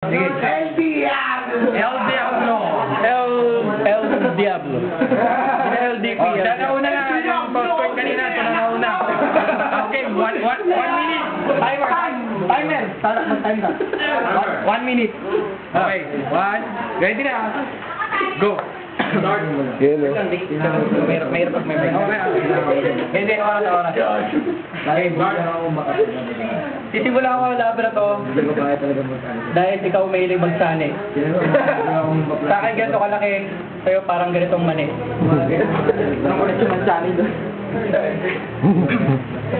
Sige. El Diablo! El Diablo. El Diablo. LDP. Oh, siya nauna nga. Yung prospect kanina, siya na nauna. Okay, one minute. Timer! Tara, mag-time ka. 1 minute. Okay, ready na. Go. Start. Yan o. Mayroon pag may break. Hindi, oras. Okay, start. Sisimula ko ang laban na to dahil ikaw mahilig magsani. Sa akin ganito kalaki, sa'yo parang ganitong mani. Ang ulit yung mansani doon.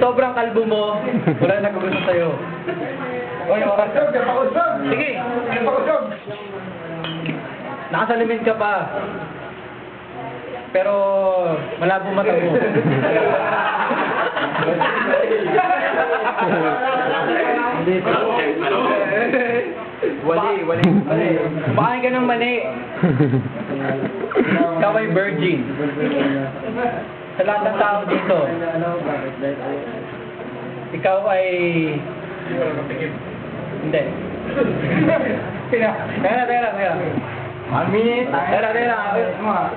Sobrang kalbo mo, wala na gusto sa'yo. Oy, oras. Sige. Nakasalimin ka pa. Pero malabo mata mo. Wali. Bakain ka ng mali. Ikaw ay virgin. Sa lahat ng tao dito, ikaw ay... Hindi. Teka. 1 minute. Teka.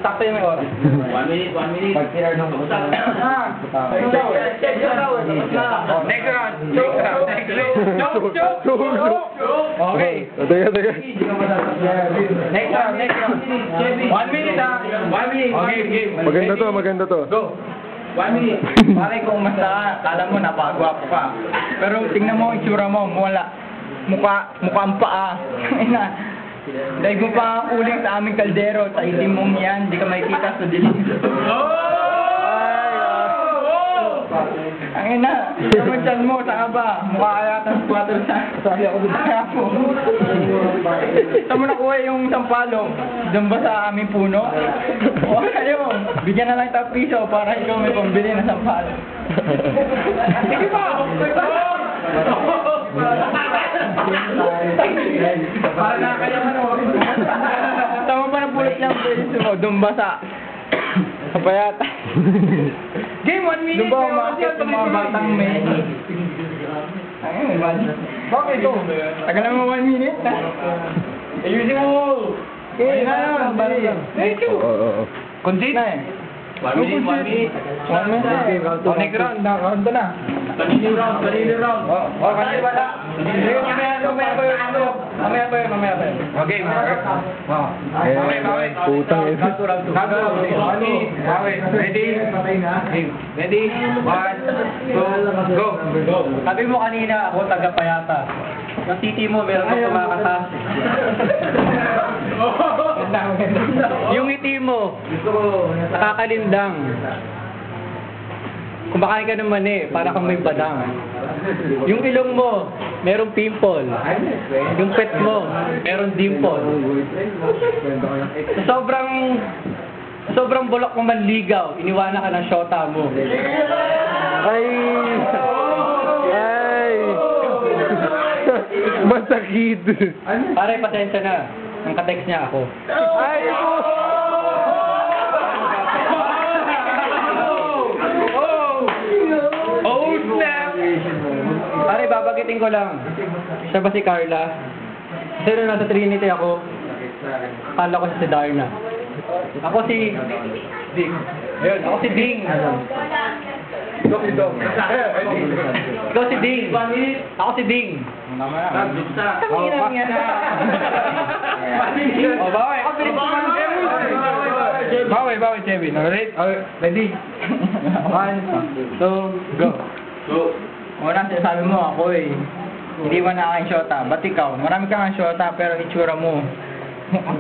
Sakto yung oras. 1 minute. Pag-PR nung Next round. Joke. Okay. Teka. Next round. 1 minute ha. 1 minute. Game. Maganda to. Go. 1 minute. Pare kung masa, kala mo napakagwapo ka. Pero tingnan mo ang itsura mo, wala. Mukhang paa. Dahil mo pa ang uling sa aming kaldero, sa itim mong yan, di ka makikita sa dilim. Ang ina, naman dyan mo, saan ka ba? Mukha kaya ng squatter sa sabi ako doon kaya po. Saan mo nakuha yung sampalong? Diyan ba sa aming puno? O kayo, bigyan na lang ito piso para ikaw may pambili na sampalong. Sige pa! Para na kayo tama pa na pulit lang pwede mo, dumbasa. Kapayata. Game, 1 minute. Dumba, umakit yung mga batang may. Ayun, bakit ito? Tagal naman 1 minute. Ayusin mo. Okay, na. Thank you. Oo. Conjit na eh. 1 minute. Next round na. Kanino round. Kanino wala. Mamaya pa yun. Okay. Mamaya. Putang ina. Round 2. Ready? 1, 2, go. Sabi mo kanina, ako taga-payata. Yung titi mo, meron ka kumakatas. Yung ngiti mo, nakakalindang. Kumakain ka ng mani, para kang may badang. Yung ilong mo, merong pimple. Yung pet mo, merong dimple. Sobrang bulok mo manligaw, iniwanan ka ng syota mo. Ay! Masakit. Pare, pasensya na. Ang ka-text niya ako. Ay! Oh, snap! Pare, babagitin ko lang. Siya ba si Carla? Kasi nung nasa Trinity ako, akala ko si Darna. Ako si Ding. Ayun, ako si Ding. Ikaw si Dong. Ikaw si Ding. Ako si Ding. Tama na. Kami lang yan. O, bawi. Bawi, Chevy. Ready? 1, 2, go. Una, sinasabi mo ako eh. Hindi mo na aking syota. Ba't ikaw? Marami kang syota pero itsura mo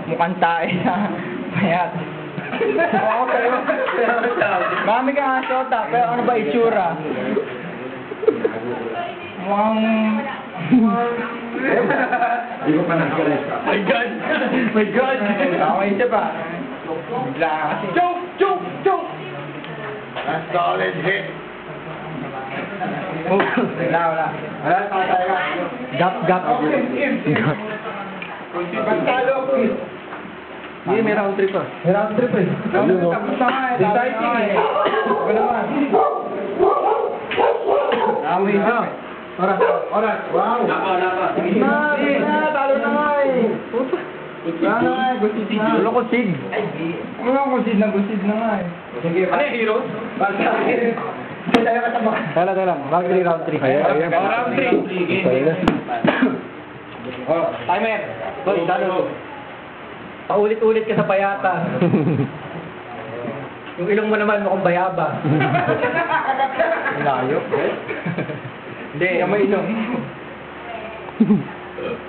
mukhang tae na mayat. Oo, pero marami kang syota pero ano ba itsura? Mukhang... Hindi ko pa nagkalit. My God! Ako isa pa. Bigla kasi. Joke! That's solid hit. Wala. Gap. Hindi, may round 3 pa. Round trip eh. Tapos na nga eh. Exciting eh. Ako naman. Amoy na. Oras. Wow. Nako. Sige na, talo na nga eh. Wala ko seed. Wala ko sid na nga eh. Sige, Ano yung heroes? Tala lang. Round 3, round 3. Ayan. Round 3. Tayo na. Oh, timer. Hoy, dalo. Paulit-ulit ka sa payata. Yung ilong mo naman mukhang bayaba. Layo. Hindi, yung may ilong.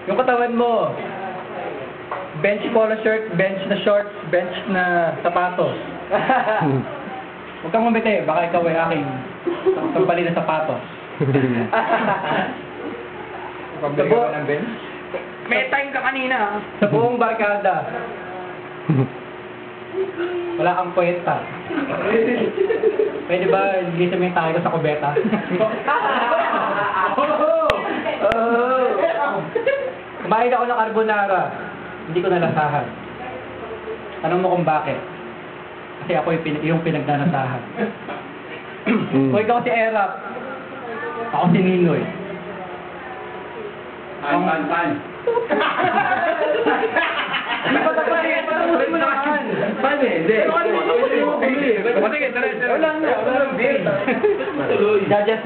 Yung katawan mo, bench polo shirt, bench na shorts, bench na sapatos. Huwag kang mabite, baka ikaw ay aking sampali na sapatos. Pabili ka ba ng bench? May time ka kanina. Sa buong barkada. Wala kang kwenta. Pwede ba hindi sabihin tayo sa kubeta? Kumain ako ng carbonara. Hindi ko nalasahan. Tanong mo kung bakit. Kasi ako yung pinagnanasahan. Kung ikaw si Erap, ako si Ninoy. Time. Hindi pa tapos eh. Patapusin mo naman. Paano eh? Hindi. Sige, wala na.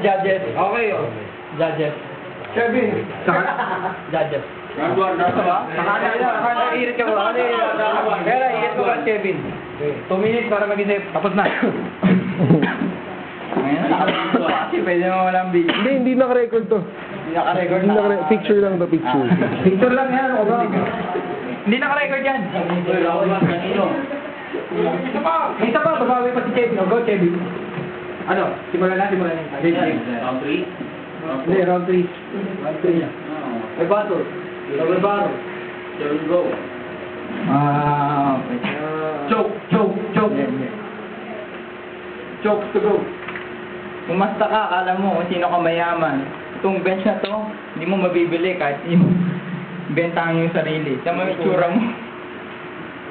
Judges. Okay, oh. Judges. Kevin. Judges. Nasa ba? Akala iirit ka ba? Kaya iirit ko ba, Kevin? 2 minutes para mag-isip. Tapos na. Kasi pwede mo walang video. Hindi naka-record to. Hindi naka-record Hindi naka Picture lang to, picture. Picture lang yan. O ba? Hindi naka-record yan. May isa pa, babawi pa si Kevin. O, go, Kevin. Ano? Simulan na. Round 3? Hindi, round 3. Round 3 na. May bato. Double barrel. There we go. Choke. Choke to go. Umasta ka, akala mo kung sino ka mayaman. Itong bench na to, hindi mo mabibili kahit sino. Bentahan yung sarili. Sa mga itsura mo.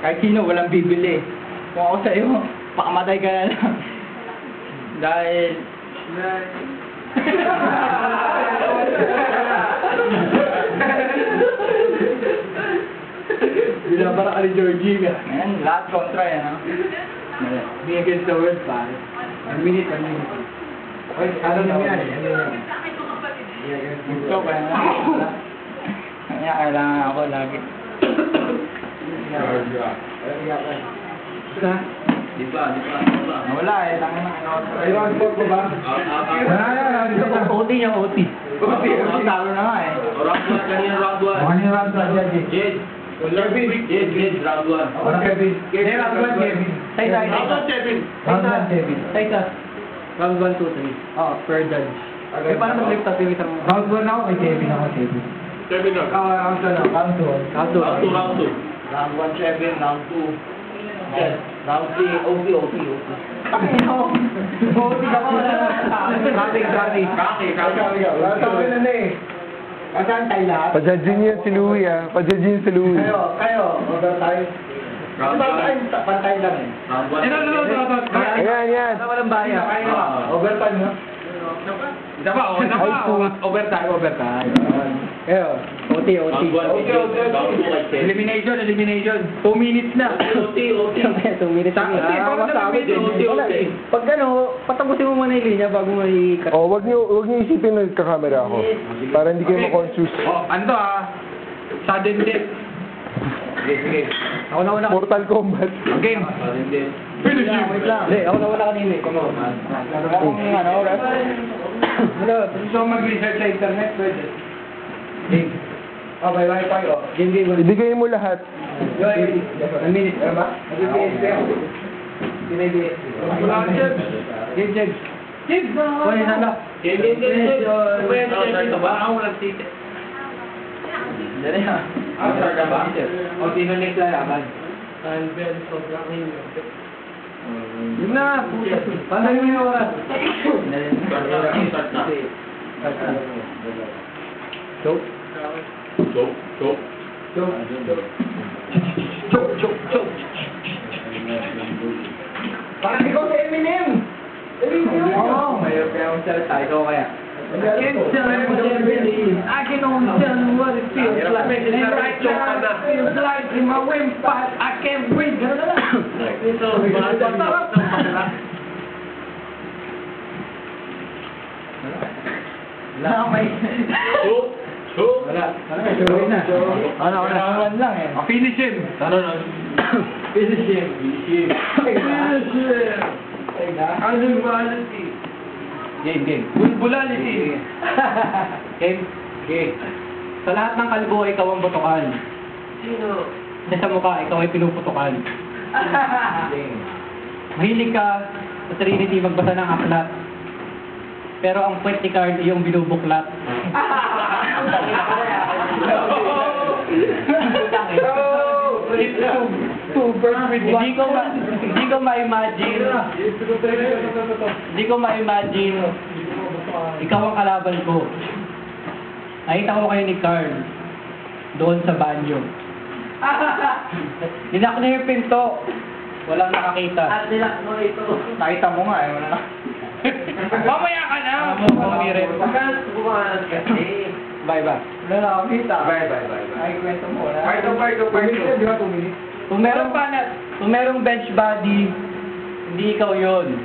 Kahit sino, walang bibili. Kung ako sa'yo, pakamatay ka na lang. Dahil... Binabara ka ni Georgie ka. Ayan, lahat kontra yan, ha? Be against the world, pare. 1 minute. Oy, ano na yan? Gusto ko yan, ha? Kaya kailangan ako lagi. Na? Di ba? Wala eh, tangin na Ay, round 4 ko ba? OT niya, OT. Talo na nga eh. Round 1, Judges. Yes, round 1. Ako na Kevin. Round 1, Kevin. Round 1, 2, 3. Oh, per judge. Eh, paano mag-flip top yung isang... Round 1 ako kay Kevin. Round 2. Round 1, 7, round 2. Yes. Round 3, OT. OT ako na. Kaki. Round 1 na eh. Kasaan tayo lahat? Pajudging niya si Louie, ah. Pajudging si Louie. Kayo, overtime. Round 1. Pantay lang eh. Round 1. Ayan. Walang baya. Overtime, no? Isa pa, overtime. Kayo, OT. Round 2 kay Elimination. 2 minutes na. OT. 2 minutes na. Pag ano, patapusin mo muna yung linya bago mo i-cut. Oh, wag niyo isipin na nagka-camera ako. Para hindi kayo ma-confuse. Ano to sudden death. Sige. Ako na una. Mortal Kombat. Game. Finish him. Wait lang. Hindi, ako na una kanina eh. Come on. Ano, oras? Ano, gusto mo mag-research sa internet? Pwede. Game. Oh, may wifi oh. Game. Ibigay mo lahat. 1 minute. Ano ba? Mag-BSP ako. Game. Kunin na lang. Dali ha. Start na ba? O, sino next na laban? Yun na, puta. Paano yung oras? Start na. Choke. Parang ikaw si Eminem! Oo, mayroon kaya akong salita. Ikaw kaya. I can don't tell what it feels like. And right now it feels like in mawin, but I can't win. Gano'n na lang. Wala may... Wala. Show na. Ano lang eh. Finish him. Finish him. Ano ba? Game. Bulbulality. Game. Sa lahat ng kalbo, ikaw ang botokan. Sino? Sa mukha, ikaw ay pinuputukan. Mahilig ka sa Trinity magbasa ng aklat. Pero ang puwet ni Carl yung binubuklat. Hindi ko ma-imagine. Ikaw ang kalaban ko. Nakita ko kayo ni Carl doon sa banyo. Ninak na yung pinto. Walang nakakita. At nilak mo ito. Nakita mo nga eh. Wala na. Mamaya ka na! Umirit. Bakit bumalas kasi? Bye. Wala na nakakita. Bye. Ay, kwento mo na. Di ba 2 minutes? Kung merong bench body, hindi ikaw yun.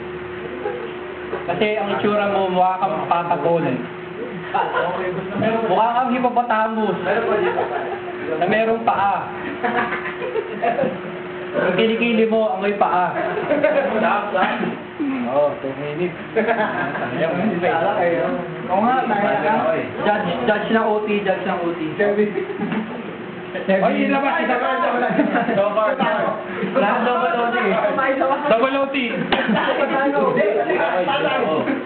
Kasi ang itsura mo, mukha kang patapon. Mukha kang hippopotamus. Na merong paa. Ang kilikili mo, amoy paa. Oo, 2 minutes. Oo nga, naya ka. Judge ng OT. Ay, ilabas. Double OT.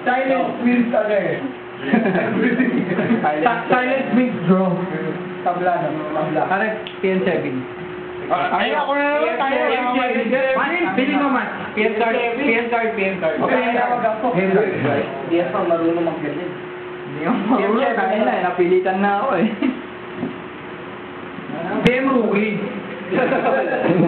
Silence means ano eh. Silence means draw. Tabla. Pare, PN7. Ay, ako na naman tayo. Bili mo man. PN card. Okay, tawag ako. Hindi ako marunong mag-galit. Hindi ako marunong. Kaya na, napilitan na ako eh. PM rookie.